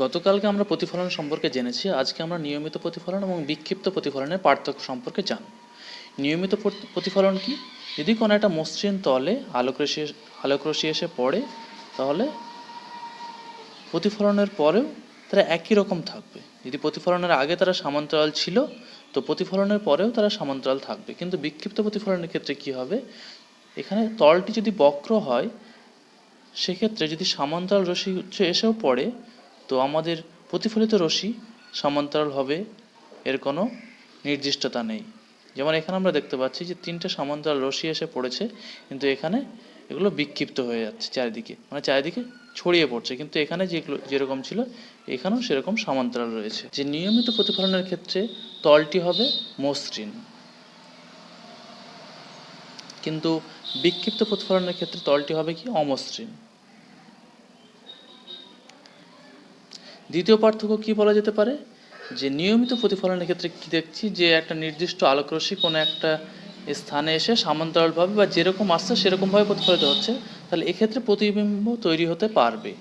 গতকালকে আমরা প্রতিফলন সম্পর্কে জেনেছি। আজকে আমরা নিয়মিত প্রতিফলন এবং বিক্ষিপ্ত প্রতিফলনের পার্থক্য সম্পর্কে জানব। নিয়মিত প্রতিফলন কি? যদি কোনো একটা মসৃণ তলে আলোকরশ্মি এসে পড়ে, তাহলে প্রতিফলনের পরেও তারা একই রকম থাকবে। যদি প্রতিফলনের আগে তারা সমান্তরাল ছিল, তো প্রতিফলনের পরেও তারা সমান্তরাল থাকবে। কিন্তু বিক্ষিপ্ত প্রতিফলনের ক্ষেত্রে কি হবে? এখানে তলটি যদি বক্র হয়, সেক্ষেত্রে যদি সমান্তরাল রশ্মি এসেও পড়ে, তো আমাদের প্রতিফলিত রশ্মি সমান্তরাল হবে, এর কোনো নির্দিষ্টতা নেই। যেমন এখানে আমরা দেখতে পাচ্ছি যে 3টে সমান্তরাল রশ্মি এসে পড়েছে, কিন্তু এখানে এগুলো বিক্ষিপ্ত হয়ে যাচ্ছে চারিদিকে, মানে চারিদিকে ছড়িয়ে পড়ছে। কিন্তু এখানে যেরকম ছিল এখানেও সেরকম সমান্তরাল রয়েছে। যে নিয়মিত প্রতিফলনের ক্ষেত্রে তলটি হবে মসৃণ, কিন্তু বিক্ষিপ্ত প্রতিফলনের ক্ষেত্রে তলটি হবে কি? অমসৃণ। দ্বিতীয় পার্থক্য কি বলা যেতে পারে? যে নিয়মিত প্রতিফলনের ক্ষেত্রে কি দেখছি, যে একটা নির্দিষ্ট আলোকরশ্মি কোনো একটা স্থানে এসে সমান্তরালভাবে বা যেরকম আসছে সেরকমভাবে প্রতিফলিত হচ্ছে, তাহলে এক্ষেত্রে প্রতিবিম্ব তৈরি হতে পারবে।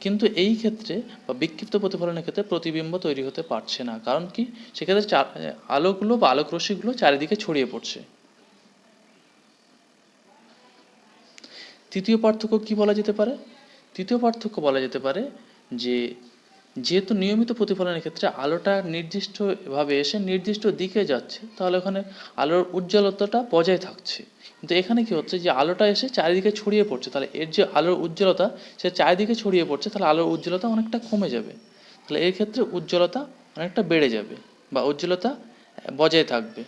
কিন্তু এই ক্ষেত্রে বা বিক্ষিপ্ত প্রতিফলনের ক্ষেত্রে প্রতিবিম্ব তৈরি হতে পারছে না। কারণ কি? সেক্ষেত্রে আলোগুলো বা আলোকরশ্মিগুলো চারিদিকে ছড়িয়ে পড়ছে। তৃতীয় পার্থক্য কি বলা যেতে পারে? তৃতীয় পার্থক্য বলা যেতে পারে যে যেহেতু নিয়মিত প্রতিফলনের ক্ষেত্রে আলোটা নির্দিষ্টভাবে এসে নির্দিষ্ট দিকে যাচ্ছে, তাহলে ওখানে আলোর উজ্জ্বলতাটা বজায় থাকছে। কিন্তু এখানে কি হচ্ছে, যে আলোটা এসে চারিদিকে ছড়িয়ে পড়ছে, তাহলে এর যে আলোর উজ্জ্বলতা সে চারিদিকে ছড়িয়ে পড়ছে, তাহলে আলোর উজ্জ্বলতা অনেকটা কমে যাবে। তাহলে এর ক্ষেত্রে উজ্জ্বলতা অনেকটা বেড়ে যাবে বা উজ্জ্বলতা বজায় থাকবে।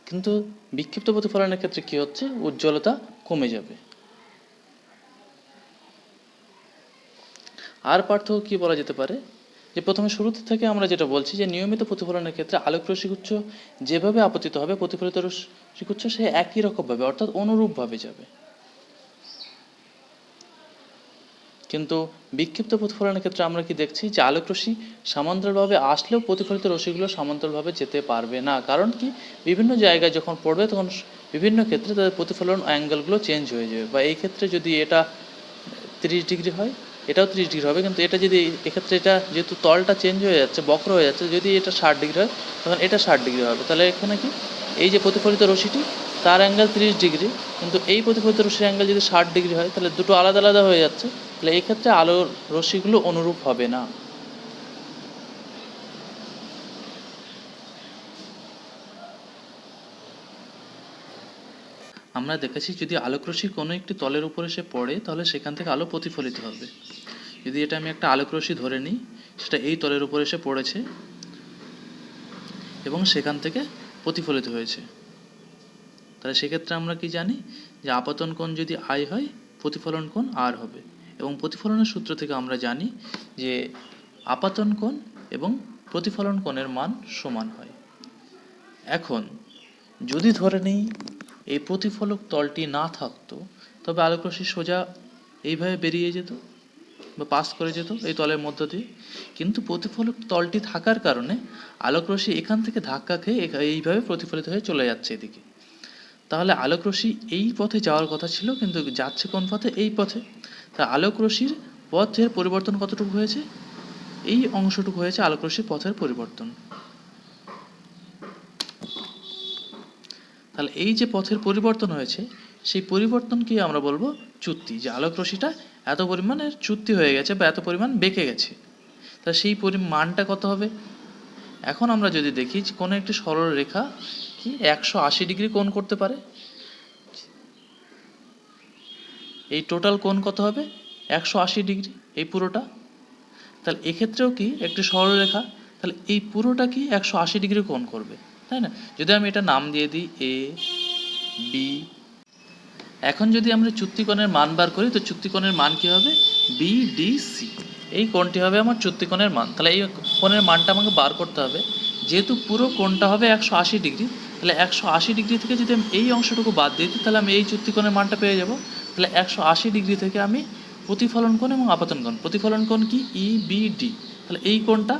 কিন্তু বিক্ষিপ্ত প্রতিফলনের ক্ষেত্রে কি হচ্ছে? উজ্জ্বলতা কমে যাবে। আর পার্থক্য কি বলা যেতে পারে? যে প্রথমে শুরুতে থেকে আমরা যেটা বলছি, যে নিয়মিত প্রতিফলনের ক্ষেত্রে আলোক রশ্মিগুচ্ছ যেভাবে আপতিত হবে, প্রতিফলিত রশ্মিগুচ্ছ সে একই রকমভাবে অর্থাৎ অনুরূপভাবে যাবে। কিন্তু বিক্ষিপ্ত প্রতিফলনের ক্ষেত্রে আমরা কি দেখছি, যে আলোক রশ্মি সমান্তরালভাবে আসলেও প্রতিফলিত রশ্মিগুলো সমান্তরালভাবে যেতে পারবে না। কারণ কি? বিভিন্ন জায়গায় যখন পড়বে তখন বিভিন্ন ক্ষেত্রে তাদের প্রতিফলন অ্যাঙ্গেলগুলো চেঞ্জ হয়ে যাবে। বা এই ক্ষেত্রে যদি এটা 30 ডিগ্রি হয়, এটাও 30 ডিগ্রি হবে। কিন্তু এটা যদি এক্ষেত্রে এটা যেহেতু তলটা চেঞ্জ হয়ে যাচ্ছে, বক্র হয়ে যাচ্ছে, যদি এটা 60 ডিগ্রি হয় তখন এটা 60 ডিগ্রি হবে। তাহলে এখানে কি, এই যে প্রতিফলিত রশ্মিটি তার অ্যাঙ্গেল 30 ডিগ্রি, কিন্তু এই প্রতিফলিত রশ্মির অ্যাঙ্গেল যদি 60 ডিগ্রি হয়, তাহলে দুটো আলাদা আলাদা হয়ে যাচ্ছে। তাহলে এই ক্ষেত্রে আলোর রশ্মিগুলো অনুরূপ হবে না। আমরা দেখেছি, যদি আলোকরশ্মি কোনো একটি তলের উপর এসে পড়ে, তাহলে সেখান থেকে আলো প্রতিফলিত হবে। যদি এটা আমি একটা আলোকরশ্মি ধরে নিই, সেটা এই তলের উপর এসে পড়েছে এবং সেখান থেকে প্রতিফলিত হয়েছে, তাহলে সেক্ষেত্রে আমরা কি জানি, যে আপতন কোণ যদি আই হয়, প্রতিফলন কোণ আর হবে। এবং প্রতিফলনের সূত্র থেকে আমরা জানি যে আপাতন কোণ এবং প্রতিফলন কোণের মান সমান হয়। এখন যদি ধরে নিই এই প্রতিফলক তলটি না থাকতো, তবে আলোকরশ্মি সোজা এইভাবে বেরিয়ে যেত বা পাস করে যেত এই তলের মধ্য দিয়ে। কিন্তু প্রতিফলক তলটি থাকার কারণে আলোকরশ্মি এখান থেকে ধাক্কা খেয়ে এইভাবে প্রতিফলিত হয়ে চলে যাচ্ছে এদিকে। তাহলে আলোকরশ্মি এই পথে যাওয়ার কথা ছিল, কিন্তু যাচ্ছে কোন পথে? এই পথে। তা আলোকরশ্মির পথের পরিবর্তন কতটুকু হয়েছে? এই অংশটুকু হয়েছে আলোকরশ্মির পথের পরিবর্তন। তাহলে এই যে পথের পরিবর্তন হয়েছে, সেই পরিবর্তনকে আমরা বলবো চ্যুতি। যে আলোকরশ্মিটা এত পরিমাণের চ্যুতি হয়ে গেছে বা এত পরিমাণ বেঁকে গেছে, তা সেই মানটা কত হবে? এখন আমরা যদি দেখি যে কোনো একটি সরল রেখা কি 180 ডিগ্রি কোণ করতে পারে, এই টোটাল কোণ কত হবে? 180 ডিগ্রি, এই পুরোটা। তাহলে এক্ষেত্রেও কি একটি সরলরেখা, তাহলে এই পুরোটা কি 180 ডিগ্রি কোণ করবে, তাই না? যদি আমি এটা নাম দিয়ে দিই এ বি, এখন যদি আমরা চ্যুতিকোণের মান বার করি, তো চ্যুতিকোণের মান কি হবে? বিডিসি। এই কোণটি হবে আমার চ্যুতিকোণের মান। তাহলে এই কোণের মানটা আমাকে বার করতে হবে। যেহেতু পুরো কোণটা হবে 180 ডিগ্রি, তাহলে 180 ডিগ্রি থেকে যদি আমি এই অংশটুকু বাদ দিই, তাহলে আমি এই চ্যুতিকোণের মানটা পেয়ে যাব। তাহলে 180 ডিগ্রি থেকে আমি প্রতিফলন কোণ এবং আপতন কোণ, প্রতিফলন কোণ কি? ইবিডি, তাহলে এই কোণটা,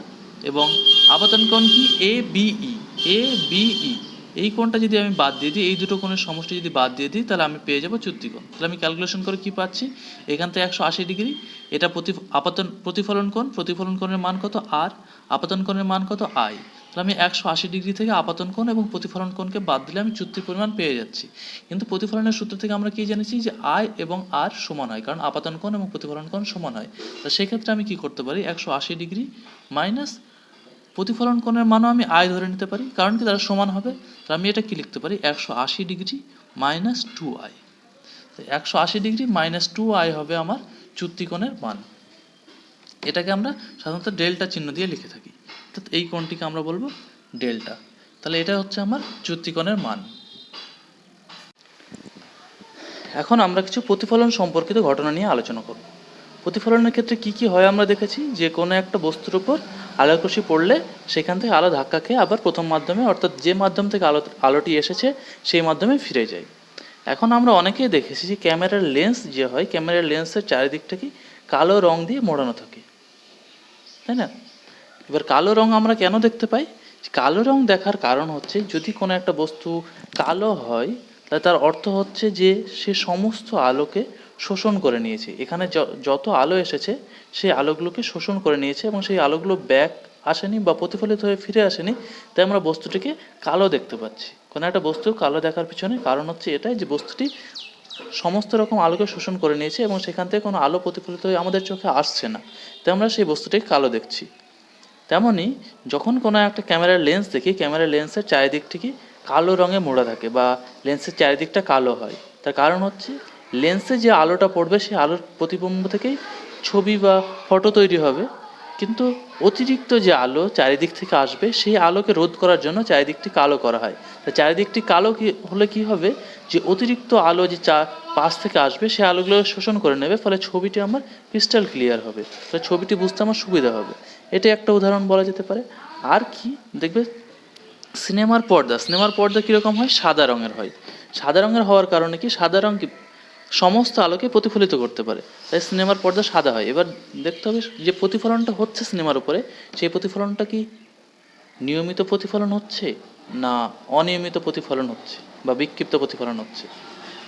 এবং আপতন কোণ কি? এবিই, এ বি ই, এই কোণটা যদি আমি বাদ দিয়ে দিই, এই দুটো কোণের সমষ্টি যদি বাদ দিয়ে দিই, তাহলে আমি পেয়ে যাবো চ্যুতিকোণ। তাহলে আমি ক্যালকুলেশন করে কি পাচ্ছি, এখান থেকে 180 ডিগ্রি, এটা প্রতিফলন কোণের মান কত আর, আপতন কোণের মান কত আই। তাহলে আমি 180 ডিগ্রি থেকে আপতন কোণ এবং প্রতিফলন কোণকে বাদ দিলে আমি চ্যুতির পরিমাণ পেয়ে যাচ্ছি। কিন্তু প্রতিফলনের সূত্র থেকে আমরা কি জেনেছি যে আই এবং আর সমান হয়, কারণ আপতন কোণ এবং প্রতিফলন কোণ সমান হয়। তো সেক্ষেত্রে আমি কি করতে পারি, 180 ডিগ্রি মাইনাস প্রতিফলন কোণের মানও আমি আই ধরে নিতে পারি, কারণ কি তারা সমান হবে। তাহলে আমি এটা কি লিখতে পারি, 180 ডিগ্রি মাইনাস 2i। তো 180 ডিগ্রি মাইনাস 2i হবে আমার চ্যুতিকোণের মান। এটাকে আমরা সাধারণত ডেল্টা চিহ্ন দিয়ে লিখে থাকি, অর্থাৎ এই কোণটিকে আমরা বলবো ডেল্টা। তাহলে এটা হচ্ছে আমার চ্যুতিকোণের মান। এখন আমরা কিছু প্রতিফলন সম্পর্কিত ঘটনা নিয়ে আলোচনা করব। প্রতিফলনের ক্ষেত্রে কি কি হয় আমরা দেখেছি, যে কোনো একটা বস্তুর উপর আলোকরশ্মি পড়লে সেখান থেকে আলো ধাক্কা খেয়ে আবার প্রথম মাধ্যমে, অর্থাৎ যে মাধ্যম থেকে আলোটি এসেছে সেই মাধ্যমে ফিরে যায়। এখন আমরা অনেকেই দেখেছি যে ক্যামেরার লেন্স যে হয়, ক্যামেরার লেন্সের চারিদিকটা কি কালো রং দিয়ে মোড়ানো থাকে, তাই না? এবার কালো রং আমরা কেন দেখতে পাই, কালো রং দেখার কারণ হচ্ছে যদি কোনো একটা বস্তু কালো হয় তাহলে তার অর্থ হচ্ছে যে সে সমস্ত আলোকে শোষণ করে নিয়েছে। এখানে যত আলো এসেছে সেই আলোগুলোকে শোষণ করে নিয়েছে এবং সেই আলোগুলো ব্যাক আসেনি বা প্রতিফলিত হয়ে ফিরে আসেনি, তাই আমরা বস্তুটিকে কালো দেখতে পাচ্ছি। কোনো একটা বস্তু কালো দেখার পিছনে কারণ হচ্ছে এটাই যে বস্তুটি সমস্ত রকম আলোকে শোষণ করে নিয়েছে এবং সেখান থেকে কোনো আলো প্রতিফলিত হয়ে আমাদের চোখে আসছে না, তাই আমরা সেই বস্তুটিকে কালো দেখছি। তেমনই যখন কোনো একটা ক্যামেরার লেন্স দেখি, ক্যামেরার লেন্সের চারিদিকটি কালো রঙে মোড়া থাকে বা লেন্সের চারিদিকটা কালো হয়, তার কারণ হচ্ছে লেন্সে যে আলোটা পড়বে সেই আলোর প্রতিবিম্ব থেকেই ছবি বা ফটো তৈরি হবে, কিন্তু অতিরিক্ত যে আলো চারিদিক থেকে আসবে সেই আলোকে রোধ করার জন্য চারিদিকটি কালো করা হয়। তো চারিদিকটি কালো হলে কি হবে, যে অতিরিক্ত আলো যে পাশ থেকে আসবে সেই আলোগুলো শোষণ করে নেবে, ফলে ছবিটি আমার ক্রিস্টাল ক্লিয়ার হবে, ফলে ছবিটি বুঝতে আমার সুবিধা হবে। এটা একটা উদাহরণ বলা যেতে পারে। আর কি দেখবে, সিনেমার পর্দা কীরকম হয়, সাদা রঙের হয়। সাদা রঙের হওয়ার কারণে কি, সাদা রঙ কি সমস্ত আলোকে প্রতিফলিত করতে পারে, তাই সিনেমার পর্দা সাদা হয়। এবার দেখতে হবে যে প্রতিফলনটা হচ্ছে সিনেমার উপরে, সেই প্রতিফলনটা কি নিয়মিত প্রতিফলন হচ্ছে না অনিয়মিত প্রতিফলন হচ্ছে বা বিক্ষিপ্ত প্রতিফলন হচ্ছে।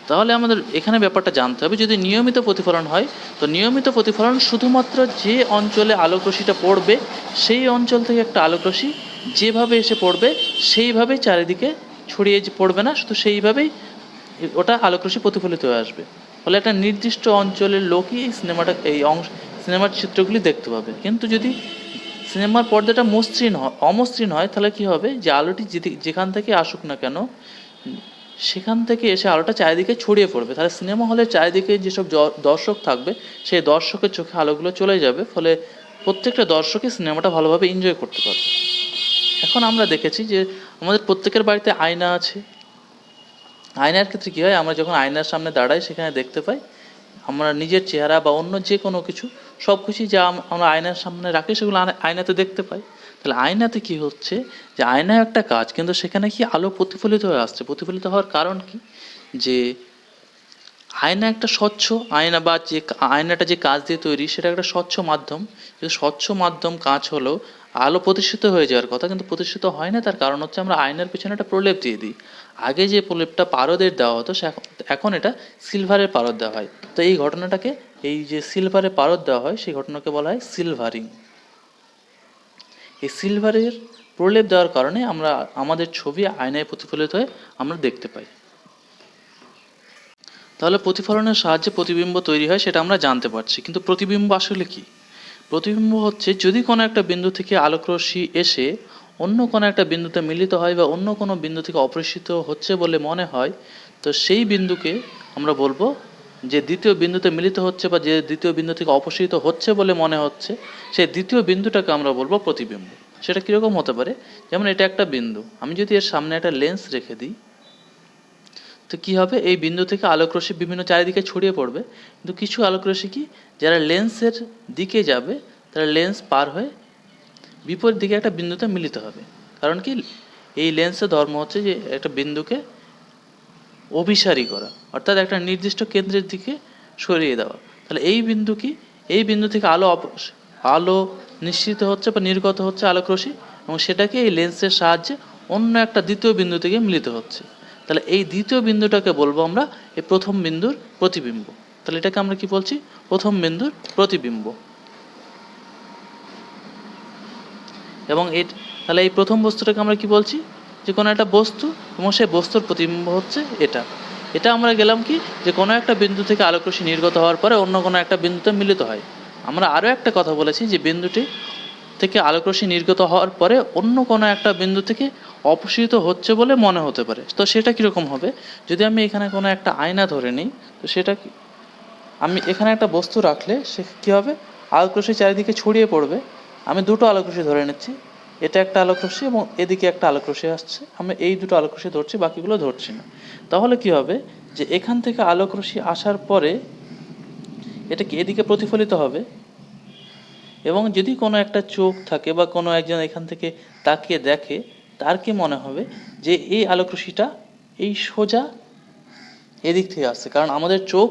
তাহলে আমাদের এখানে ব্যাপারটা জানতে হবে, যদি নিয়মিত প্রতিফলন হয় তো নিয়মিত প্রতিফলন শুধুমাত্র যে অঞ্চলে আলোকরশ্মিটা পড়বে সেই অঞ্চল থেকে একটা আলোকরশ্মি যেভাবে এসে পড়বে সেইভাবেই চারিদিকে ছড়িয়ে পড়বে না, শুধু সেইভাবেই ওটা আলোকরশ্মি প্রতিফলিত হয়ে আসবে। ফলে একটা নির্দিষ্ট অঞ্চলের লোকই এই সিনেমার চিত্রগুলি দেখতে পাবে। কিন্তু যদি সিনেমার পর্দাটা অমসৃণ হয় তাহলে কি হবে, যে আলোটি যেখান থেকে আসুক না কেন সেখান থেকে এসে আলোটা চারিদিকে ছড়িয়ে পড়বে। তাহলে সিনেমা হলের চারিদিকে যেসব দর্শক থাকবে সেই দর্শকের চোখে আলোগুলো চলে যাবে, ফলে প্রত্যেকটা দর্শকই সিনেমাটা ভালোভাবে এনজয় করতে পারবে। এখন আমরা দেখেছি যে আমাদের প্রত্যেকের বাড়িতে আয়না আছে। আয়নার ক্ষেত্রে কী হয়, আমরা যখন আয়নার সামনে দাঁড়াই সেখানে দেখতে পাই আমরা নিজের চেহারা বা অন্য যে কোনো কিছু, সব কিছুই যা আমরা আয়নার সামনে রাখি সেগুলো আয়নাতে দেখতে পাই। তাহলে আয়নাতে কি হচ্ছে, যে আয়নায় একটা কাজ, কিন্তু সেখানে কি আলো প্রতিফলিত হয়ে আসছে। প্রতিফলিত হওয়ার কারণ কি, যে আয়না একটা স্বচ্ছ আয়না বা যে আয়নাটা যে কাঁচ দিয়ে তৈরি সেটা একটা স্বচ্ছ মাধ্যম। কিন্তু স্বচ্ছ মাধ্যম কাঁচ হলেও আলো প্রতিষ্ঠিত হয়ে যাওয়ার কথা, কিন্তু প্রতিষ্ঠিত হয় না। তার কারণ হচ্ছে আমরা আয়নার পেছনে একটা প্রলেপ দিয়ে দিই। আগে যে প্রলেপটা পারদের দেওয়া হতো এখন এটা সিলভারের পারদ দেওয়া হয়। তো এই ঘটনাটাকে, এই যে সিলভারের পারদ দেওয়া হয় সেই ঘটনাকে বলা হয় সিলভারিং। এই সিলভারের প্রলেপ দেওয়ার কারণে আমরা আমাদের ছবি আয়নায় প্রতিফলিত হয়ে আমরা দেখতে পাই। তাহলে প্রতিফলনের সাহায্যে প্রতিবিম্ব তৈরি হয় সেটা আমরা জানতে পারছি, কিন্তু প্রতিবিম্ব আসলে কি? প্রতিবিম্ব হচ্ছে যদি কোনো একটা বিন্দু থেকে আলোকরশ্মি এসে অন্য কোনো একটা বিন্দুতে মিলিত হয় বা অন্য কোনো বিন্দু থেকে অপসৃত হচ্ছে বলে মনে হয়, তো সেই বিন্দুকে আমরা বলবো, যে দ্বিতীয় বিন্দুতে মিলিত হচ্ছে বা যে দ্বিতীয় বিন্দু থেকে অপসৃত হচ্ছে বলে মনে হচ্ছে সেই দ্বিতীয় বিন্দুটাকে আমরা বলবো প্রতিবিম্ব। সেটা কীরকম হতে পারে, যেমন এটা একটা বিন্দু, আমি যদি এর সামনে একটা লেন্স রেখে দিই তো কী হবে, এই বিন্দু থেকে আলোকরশ্মি বিভিন্ন চারিদিকে ছড়িয়ে পড়বে, কিন্তু কিছু আলোকরশ্মি কি যারা লেন্সের দিকে যাবে তারা লেন্স পার হয়ে বিপরীত দিকে একটা বিন্দুতে মিলিত হবে। কারণ কি, এই লেন্সের ধর্ম হচ্ছে যে একটা বিন্দুকে অভিসারী করা, অর্থাৎ একটা নির্দিষ্ট কেন্দ্রের দিকে সরিয়ে দেওয়া। তাহলে এই বিন্দু কি, এই বিন্দু থেকে আলো নিঃসৃত হচ্ছে বা নির্গত হচ্ছে আলোকরশ্মি, এবং সেটাকে এই লেন্সের সাহায্যে অন্য একটা দ্বিতীয় বিন্দু থেকে মিলিত হচ্ছে। তাহলে এই দ্বিতীয় বিন্দুটাকে বলবো আমরা এই প্রথম বিন্দুর প্রতিবিম্ব। তাহলে এটাকে আমরা কি বলছি? প্রথম বিন্দুর প্রতিবিম্ব। এবং তাহলে এই প্রথম বস্তুটাকে আমরা কি বলছি? যে কোনো একটা বস্তু এবং সেই বস্তুর প্রতিবিম্ব হচ্ছে এটা। এটা আমরা গেলাম কি, যে কোনো একটা বিন্দু থেকে আলোকরশ্মি নির্গত হওয়ার পরে অন্য কোনো একটা বিন্দুতে মিলিত হয়। আমরা আরও একটা কথা বলেছি যে বিন্দুটি থেকে আলোকরশ্মি নির্গত হওয়ার পরে অন্য কোনো একটা বিন্দু থেকে অপসৃত হচ্ছে বলে মনে হতে পারে। তো সেটা কীরকম হবে? যদি আমি এখানে কোনো একটা আয়না ধরে নিই, তো সেটা আমি এখানে একটা বস্তু রাখলে সে কী হবে? আলোকরশ্মি চারিদিকে ছড়িয়ে পড়বে। আমি দুটো আলোকরশ্মি ধরে নিচ্ছি, এটা একটা আলোকরশ্মি এবং এদিকে একটা আলোকরশ্মি আসছে। আমি এই দুটো আলোকরশ্মি ধরছি, বাকিগুলো ধরছি না। তাহলে কি হবে? যে এখান থেকে আলোকরশ্মি আসার পরে এটা কি এদিকে প্রতিফলিত হবে, এবং যদি কোনো একটা চোখ থাকে বা কোনো একজন এখান থেকে তাকিয়ে দেখে, তার কি মনে হবে যে এই আলোকরশ্মিটা এই সোজা এদিক থেকে আসছে। কারণ আমাদের চোখ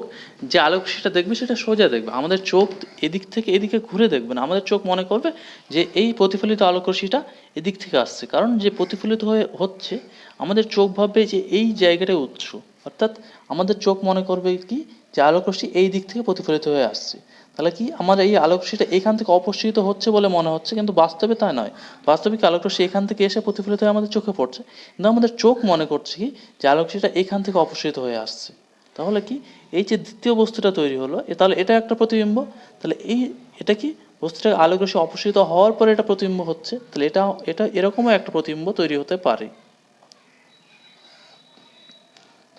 যে আলোকরশ্মিটা দেখবে সেটা সোজা দেখবে, আমাদের চোখ এদিক থেকে এদিকে ঘুরে দেখবে না। আমাদের চোখ মনে করবে যে এই প্রতিফলিত আলোকরশ্মিটা এদিক থেকে আসছে। কারণ যে প্রতিফলিত হচ্ছে আমাদের চোখ ভাববে যে এই জায়গাটায় উৎস, অর্থাৎ আমাদের চোখ মনে করবে কি, যে আলোকরশ্মি এই দিক থেকে প্রতিফলিত হয়ে আসছে। তাহলে কি আমার এই আলোকরশ্মিটা এখান থেকে অপসৃত হচ্ছে বলে মনে হচ্ছে, কিন্তু বাস্তবে তা নয়। বাস্তবিক আলোকরশ্মি এখান থেকে এসে প্রতিফলিত হয়ে আমাদের চোখে পড়ছে, কিন্তু আমাদের চোখ মনে করছে কি, যে আলোকরশ্মিটা এখান থেকে অপসৃত হয়ে আসছে। তাহলে কি এই যে দ্বিতীয় বস্তুটা তৈরি হলো, তাহলে এটা একটা প্রতিবিম্ব। তাহলে এটা কি বস্তুটা আলোকরশ্মি অপসৃত হওয়ার পরে এটা প্রতিবিম্ব হচ্ছে। তাহলে এটা এরকমও একটা প্রতিবিম্ব তৈরি হতে পারে।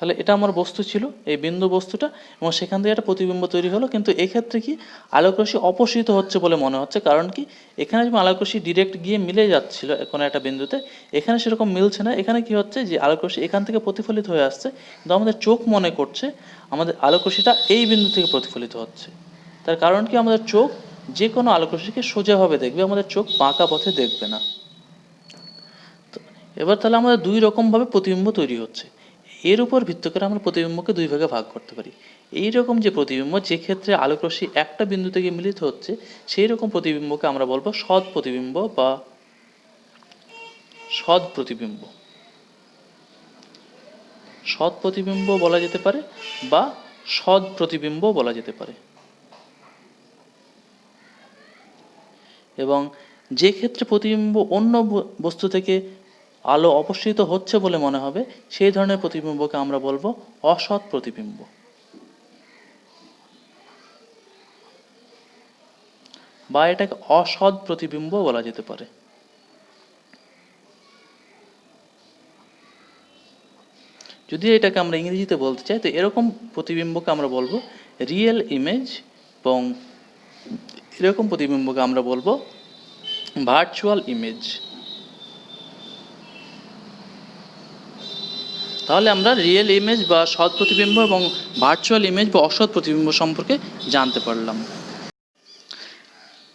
তাহলে এটা আমার বস্তু ছিল, এই বিন্দু বস্তুটা, এবং সেখান থেকে একটা প্রতিবিম্ব তৈরি হলো। কিন্তু এক্ষেত্রে কি আলোকরশ্মি অপসৃত হচ্ছে বলে মনে হচ্ছে। কারণ কি, এখানে যেমন আলোকরশ্মি ডিরেক্ট গিয়ে মিলে যাচ্ছিল কোনো একটা বিন্দুতে, এখানে সেরকম মিলছে না। এখানে কি হচ্ছে, যে আলোকরশ্মি এখান থেকে প্রতিফলিত হয়ে আসছে, কিন্তু আমাদের চোখ মনে করছে আমাদের আলোকরশ্মিটা এই বিন্দু থেকে প্রতিফলিত হচ্ছে। তার কারণ কি, আমাদের চোখ যে কোনো আলোকরশ্মিকে সোজাভাবে দেখবে, আমাদের চোখ বাঁকা পথে দেখবে না। এবার তাহলে আমাদের দুই রকমভাবে প্রতিবিম্ব তৈরি হচ্ছে। এর উপর ভিত্তি করে আমরা প্রতিবিম্বকে দুই ভাগে ভাগ করতে পারি। এই রকম যে প্রতিবিম্ব, যে ক্ষেত্রে আলোকরশ্মি একটা বিন্দু থেকে মিলিত হচ্ছে, সেই রকম প্রতিবিম্বকে আমরা বলবো সৎ প্রতিবিম্ব বা সৎ প্রতিবিম্ব। সৎ প্রতিবিম্ব বলা যেতে পারে বা সৎ প্রতিবিম্ব বলা যেতে পারে। এবং যে ক্ষেত্রে প্রতিবিম্ব অন্য বস্তু থেকে আলো অপসৃত হচ্ছে বলে মনে হবে, সেই ধরনের প্রতিবিম্বকে আমরা বলবো অসৎ প্রতিবিম্ব বা এটাকে অসৎ প্রতিবিম্ব বলা যেতে পারে। যদি এটাকে আমরা ইংরেজিতে বলতে চাই, তো এরকম প্রতিবিম্বকে আমরা বলবো রিয়েল ইমেজ, এবং এরকম প্রতিবিম্বকে আমরা বলবো ভার্চুয়াল ইমেজ। তাহলে আমরা রিয়েল ইমেজ বা সৎ প্রতিবিম্ব এবং ভার্চুয়াল ইমেজ বা অসৎ প্রতিবিম্ব সম্পর্কে জানতে পারলাম।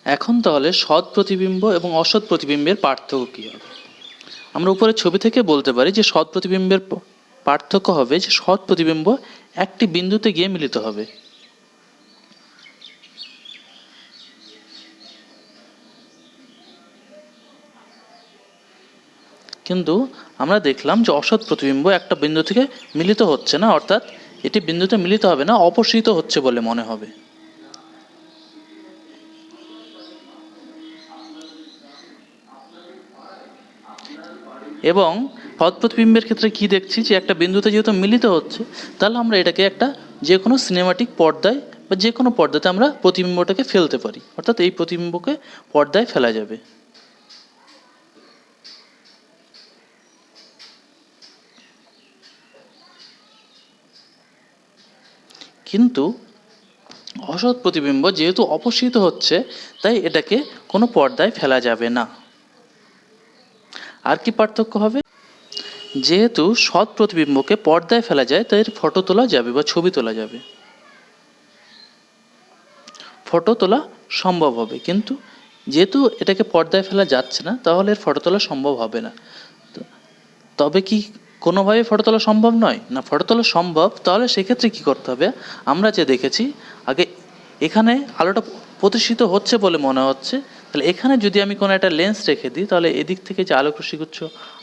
এখন তাহলে সৎ প্রতিবিম্ব এবং অসৎ প্রতিবিম্বের পার্থক্য কী হবে? আমরা উপরের ছবি থেকে বলতে পারি যে সৎ প্রতিবিম্বের পার্থক্য হবে যে সৎ প্রতিবিম্ব একটি বিন্দুতে গিয়ে মিলিত হবে, কিন্তু আমরা দেখলাম যে অসৎ প্রতিবিম্ব একটা বিন্দু থেকে মিলিত হচ্ছে না, অর্থাৎ এটি বিন্দুতে মিলিত হবে না, অপসৃত হচ্ছে বলে মনে হবে। এবং সৎ প্রতিবিম্বের ক্ষেত্রে কি দেখছি, যে একটা বিন্দুতে যেহেতু মিলিত হচ্ছে, তাহলে আমরা এটাকে একটা যে কোনো সিনেমাটিক পর্দায় বা যে কোনো পর্দাতে আমরা প্রতিবিম্বটাকে ফেলতে পারি, অর্থাৎ এই প্রতিবিম্বকে পর্দায় ফেলা যাবে। কিন্তু অসৎ প্রতিবিম্ব যেহেতু অপসৃত হচ্ছে, তাই এটাকে কোনো পর্দায় ফেলা যাবে না। আর কি পার্থক্য হবে? যেহেতু সৎ প্রতিবিম্বকে পর্দায় ফেলা যায়, তাই এর ফটো তোলা যাবে বা ছবি তোলা যাবে, ফটো তোলা সম্ভব হবে। কিন্তু যেহেতু এটাকে পর্দায় ফেলা যাচ্ছে না, তাহলে এর ফটো তোলা সম্ভব হবে না। তবে কি কোনোভাবে ফটো তোলা সম্ভব নয়? না, ফটো তোলা সম্ভব। তাহলে সেক্ষেত্রে কি করতে হবে? আমরা যে দেখেছি আগে, এখানে আলোটা প্রতিষ্ঠিত হচ্ছে বলে মনে হচ্ছে, তাহলে এখানে যদি আমি কোনো একটা লেন্স রেখে দিই তাহলে এদিক থেকে যে আলোক রশ্মিগুচ্ছ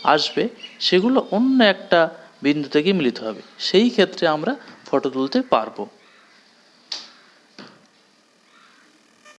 আসবে সেগুলো অন্য একটা বিন্দুতে গিয়ে মিলিত হবে, সেই ক্ষেত্রে আমরা ফটো তুলতে পারবো।